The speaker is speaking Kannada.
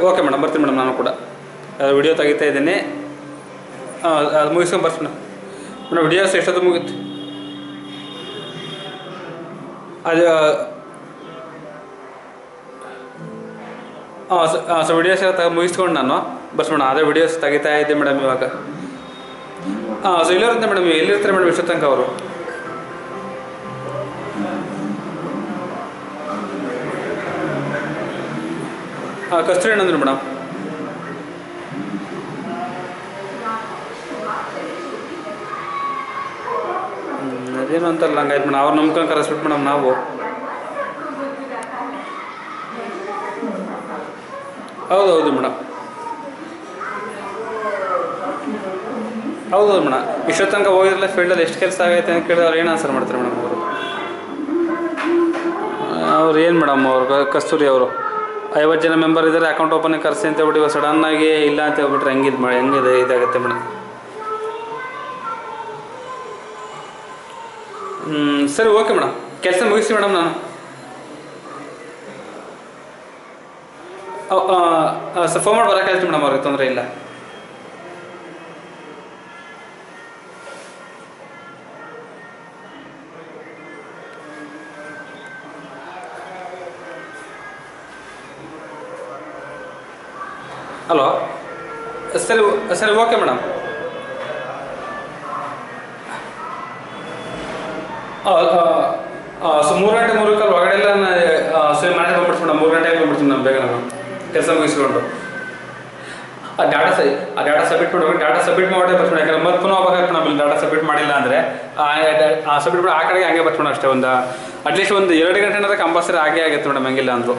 ಓಕೆ ಮೇಡಮ್, ಬರ್ತೀನಿ ಮೇಡಮ್. ನಾನು ಕೂಡ ವಿಡಿಯೋ ತೆಗಿತಾ ಇದ್ದೀನಿ. ಅದು ಮುಗಿಸ್ಕೊಂಡು ಬರ್ತೀನಿ ಮೇಡಮ್. ವಿಡಿಯೋಸ್ ಎಷ್ಟೊತ್ತು ಮುಗಿತು? ಅದು ಸೊ ವಿಡಿಯೋಸ್ ಮುಗಿಸ್ಕೊಂಡು ನಾನು ಬರ್ತೀನಿ ಮೇಡಮ್. ಅದೇ ವಿಡಿಯೋಸ್ ತೆಗಿತಾ ಇದ್ದೆ ಮೇಡಮ್ ಇವಾಗ. ಸೊ ಇಲ್ಲಿರುತ್ತೆ ಮೇಡಮ್. ಎಲ್ಲಿರ್ತಾರೆ ಮೇಡಮ್ ಇಷ್ಟೋ ತನಕ ಅವರು? ಕಸ್ತೂರಿ ಏನಂದ್ರು ಮೇಡಮ್? ಅದೇನು ಅಂತಲ್ಲ, ಹಂಗಾಯ್ತು ಮೇಡಮ್. ಅವ್ರು ನಂಬ್ಕೊಂಡು ಕರೆಸ್ಬಿಟ್ಟು ಮೇಡಮ್ ನಾವು. ಹೌದೌದು ಮೇಡಮ್, ಹೌದೌದು ಮೇಡಮ್. ಇಷ್ಟೊತ್ತು ತನಕ ಹೋಗಿರಲಿಲ್ಲ ಫೀಲ್ಡಲ್ಲಿ ಎಷ್ಟು ಕೆಲಸ ಆಗೈತೆ ಅಂತ ಕೇಳಿದ್ರೆ ಅವ್ರು ಏನು ಆನ್ಸರ್ ಮಾಡ್ತಾರೆ ಮೇಡಮ್ ಅವರು? ಅವ್ರು ಏನು ಮೇಡಮ್ ಅವ್ರು ಕಸ್ತೂರಿ ಅವರು 50 ಜನ ಮೆಂಬರ್ ಇದ್ದಾರೆ, ಅಕೌಂಟ್ ಓಪನಿಂಗ್ ಕರೆಸಿ ಅಂತ ಹೇಳ್ಬಿಟ್ಟು ಇವಾಗ ಸಡನ್ನಾಗಿ ಇಲ್ಲ ಅಂತ ಹೇಳ್ಬಿಟ್ರೆ ಹೆಂಗಿದೆ ಇದಾಗುತ್ತೆ ಮೇಡಮ್. ಸರಿ, ಓಕೆ ಮೇಡಮ್. ಕೆಲಸ ಮುಗಿಸಿ ಮೇಡಮ್. ನಾನು ಸರ್ ಫೋನ್ ಮಾಡಿ ಬರೋಕೆ ಹೇಳ್ತೀನಿ ಮೇಡಮ್. ಅವ್ರಿಗೆ ತೊಂದರೆ ಇಲ್ಲ. ಹಲೋ, ಸರಿ ಸರಿ, ಓಕೆ ಮೇಡಮ್. ಸೊ 3 ಗಂಟೆ 3 ಕಾಲ ಒಳಗಡೆ ಎಲ್ಲ ಸರಿ ಮನೆಗೆ ಬಂದ್ಬಿಡ್ತೀನಿ ಮೇಡಮ್. 3 ಗಂಟೆಗೆ ಬಂದ್ಬಿಡ್ತೀನಿ ನಾನು ಬೇಗ. ನಾನು ಕೆಲಸ ಮುಗಿಸ್ಕೊಂಡು ಆ ಡಾಟಾ ಸಬ್ಮಿಟ್ ಮಾಡ್ಬೇಕು. ಡಾಟಾ ಸಬ್ಮಿಟ್ ಮಾಡೇ ಬರ್ತೀನಿ. ಯಾಕಂದ್ರೆ ಮತ್ತೆ ಪುನಃ ಹೋಗ್ಬೇಕು ನಾವು. ಇಲ್ಲಿ ಡಾಟಾ ಸಬ್ಮಿಟ್ ಮಾಡಿಲ್ಲ ಅಂದರೆ ಸಬ್ಮಿಟ್ ಮಾಡಿ ಆ ಕಡೆಗೆ ಹಂಗೆ ಬರ್ತೀನಿ ಅಷ್ಟೇ. ಅಟ್ಲೀಸ್ಟ್ ಒಂದು 2 ಗಂಟೆ ಏನಾದ್ರೆ ಕಂಪಲ್ಸರಿ ಆಗೇ ಆಗುತ್ತೆ ಮೇಡಮ್, ಹಂಗಿಲ್ಲ ಅಂದರು.